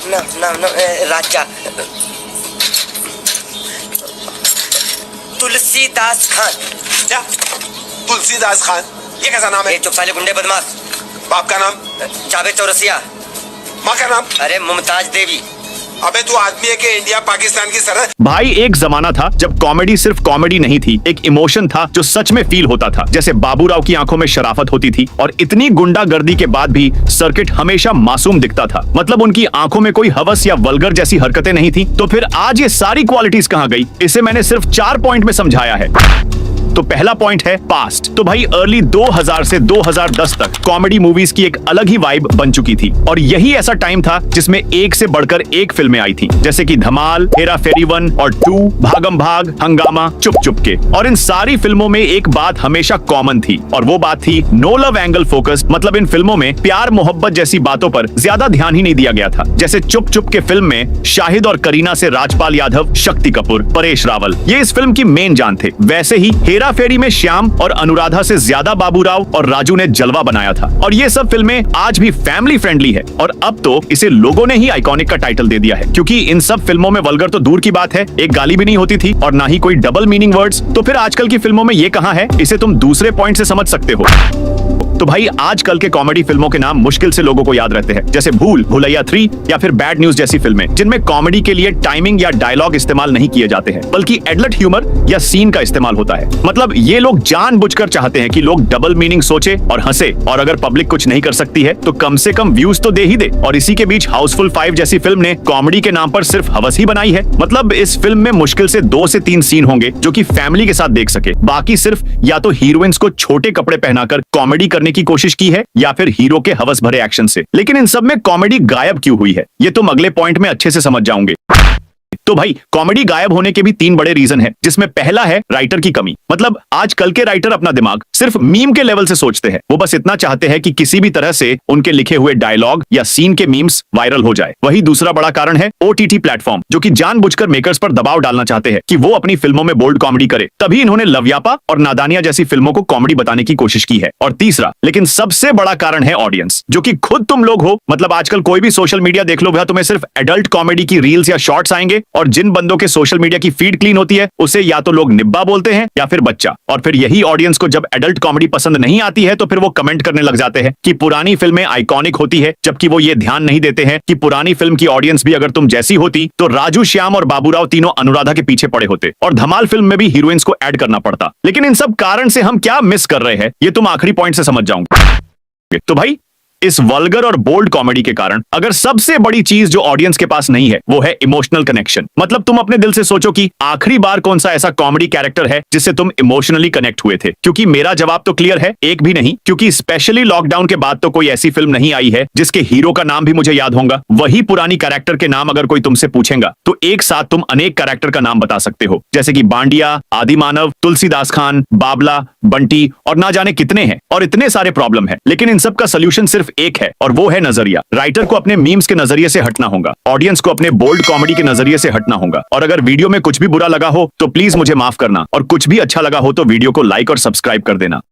राजा तुलसीदास खान। क्या? तुलसीदास खान? ये कैसा नाम है? ये चुप साले गुंडे बदमाश। बाप का नाम? जावेद चौरसिया। माँ का नाम? अरे मुमताज देवी। अबे तू आदमी है कि इंडिया पाकिस्तान की सरहद? भाई एक जमाना था जब कॉमेडी सिर्फ कॉमेडी नहीं थी, एक इमोशन था जो सच में फील होता था। जैसे बाबूराव की आंखों में शराफत होती थी और इतनी गुंडागर्दी के बाद भी सर्किट हमेशा मासूम दिखता था। मतलब उनकी आंखों में कोई हवस या वल्गर जैसी हरकतें नहीं थी। तो फिर आज ये सारी क्वालिटीज कहां गई? इसे मैंने सिर्फ 4 पॉइंट में समझाया है। तो पहला पॉइंट है पास्ट। तो भाई अर्ली 2000 से 2010 तक कॉमेडी मूवीज की एक अलग ही वाइब बन चुकी थी और यही ऐसा टाइम था जिसमें एक से बढ़कर एक फिल्में आई थी, जैसे कि धमाल, हेरा फेरी 1 और 2, भागम भाग, हंगामा, चुप चुप के। और इन सारी फिल्मों में एक बात हमेशा कॉमन थी और वो बात थी नो लव एंगल फोकस। मतलब इन फिल्मों में प्यार मोहब्बत जैसी बातों पर ज्यादा ध्यान ही नहीं दिया गया था। जैसे चुप चुप के फिल्म में शाहिद और करीना से राजपाल यादव, शक्ति कपूर, परेश रावल ये इस फिल्म की मेन जान थे। वैसे ही हेरा फेरी में श्याम और अनुराधा से ज्यादा बाबूराव और राजू ने जलवा बनाया था। और ये सब फिल्में आज भी फैमिली फ्रेंडली है और अब तो इसे लोगों ने ही आइकॉनिक का टाइटल दे दिया है, क्योंकि इन सब फिल्मों में वल्गर तो दूर की बात है, एक गाली भी नहीं होती थी और ना ही कोई डबल मीनिंग वर्ड्स। तो फिर आजकल की फिल्मों में ये कहां है? इसे तुम दूसरे पॉइंट से समझ सकते हो। तो भाई आजकल के कॉमेडी फिल्मों के नाम मुश्किल से लोगों को याद रहते हैं, जैसे भूल भुलैया 3 या फिर बैड न्यूज जैसी फिल्में, जिनमें कॉमेडी के लिए टाइमिंग या डायलॉग इस्तेमाल नहीं किए जाते हैं, बल्कि एडल्ट ह्यूमर या सीन का इस्तेमाल होता है। मतलब ये लोग जानबूझकर चाहते हैं कि लोग डबल मीनिंग सोचे और हंसे, और अगर पब्लिक कुछ नहीं कर सकती है तो कम से कम व्यूज तो दे ही दे। और इसी के बीच हाउसफुल 5 जैसी फिल्म ने कॉमेडी के नाम पर सिर्फ हवस ही बनाई है। मतलब इस फिल्म में मुश्किल से 2 से 3 सीन होंगे जो कि फैमिली के साथ देख सके, बाकी सिर्फ या तो हीरोइंस को छोटे कपड़े पहनाकर कॉमेडी करने की कोशिश की है या फिर हीरो के हवस भरे एक्शन से। लेकिन इन सब में कॉमेडी गायब क्यों हुई है, ये तुम अगले पॉइंट में अच्छे से समझ जाओगे। तो भाई कॉमेडी गायब होने के भी 3 बड़े रीजन हैं, जिसमें पहला है राइटर की कमी। मतलब आजकल के राइटर अपना दिमाग सिर्फ मीम के लेवल से सोचते हैं। वो बस इतना चाहते हैं कि किसी भी तरह से उनके लिखे हुए डायलॉग या सीन के मीम्स वायरल हो जाए। वही दूसरा बड़ा कारण है ओटीटी प्लेटफॉर्म, जो कि जानबूझकर मेकर्स पर दबाव डालना चाहते हैं कि वो अपनी फिल्मों में बोल्ड कॉमेडी करे। तभी इन्होंने लवयापा और नादानिया जैसी फिल्मों को कॉमेडी बताने की कोशिश की है। और तीसरा लेकिन सबसे बड़ा कारण है ऑडियंस, जो कि खुद तुम लोग हो। मतलब आजकल कोई भी सोशल मीडिया देख लो, वह तुम्हें सिर्फ एडल्ट कॉमेडी की रील्स या शॉर्ट्स आएंगे, और जिन बंदों के सोशल मीडिया की फीड क्लीन होती है उसे या तो लोग निब्बा बोलते हैं या फिर बच्चा। और फिर यही ऑडियंस को जब एडल्ट कॉमेडी पसंद नहीं आती है तो फिर वो कमेंट करने लग जाते हैं कि पुरानी फिल्में आइकॉनिक होती है, जबकि वो ये ध्यान नहीं देते हैं कि पुरानी फिल्म की ऑडियंस भी अगर तुम जैसी होती तो राजू, श्याम और बाबूराव तीनों अनुराधा के पीछे पड़े होते और धमाल फिल्म में भी हीरोइंस को ऐड करना पड़ता। लेकिन इन सब कारण से हम क्या मिस कर रहे हैं, ये तुम आखिरी पॉइंट से समझ जाओगे। तो भाई इस वल्गर और बोल्ड कॉमेडी के कारण अगर सबसे बड़ी चीज जो ऑडियंस के पास नहीं है वो है इमोशनल कनेक्शन। मतलब तुम अपने दिल से सोचो कि आखिरी बार कौन सा ऐसा कॉमेडी कैरेक्टर है जिससे तुम इमोशनली कनेक्ट हुए थे। क्योंकि मेरा जवाब तो क्लियर है, एक भी नहीं। क्योंकि स्पेशली लॉकडाउन के बाद तो कोई ऐसी फिल्म नहीं आई है जिसके हीरो का नाम भी मुझे याद होगा। वही पुरानी कैरेक्टर के नाम अगर कोई तुमसे पूछेगा तो एक साथ तुम अनेक कैरेक्टर का नाम बता सकते हो, जैसे कि बांडिया, आदिमानव, तुलसीदास खान, बाबला, बंटी और ना जाने कितने हैं। और इतने सारे प्रॉब्लम है, लेकिन इन सब का सोल्यूशन सिर्फ एक है और वो है नजरिया। राइटर को अपने मीम्स के नजरिए से हटना होगा, ऑडियंस को अपने बोल्ड कॉमेडी के नजरिए से हटना होगा। और अगर वीडियो में कुछ भी बुरा लगा हो तो प्लीज मुझे माफ करना, और कुछ भी अच्छा लगा हो तो वीडियो को लाइक और सब्सक्राइब कर देना।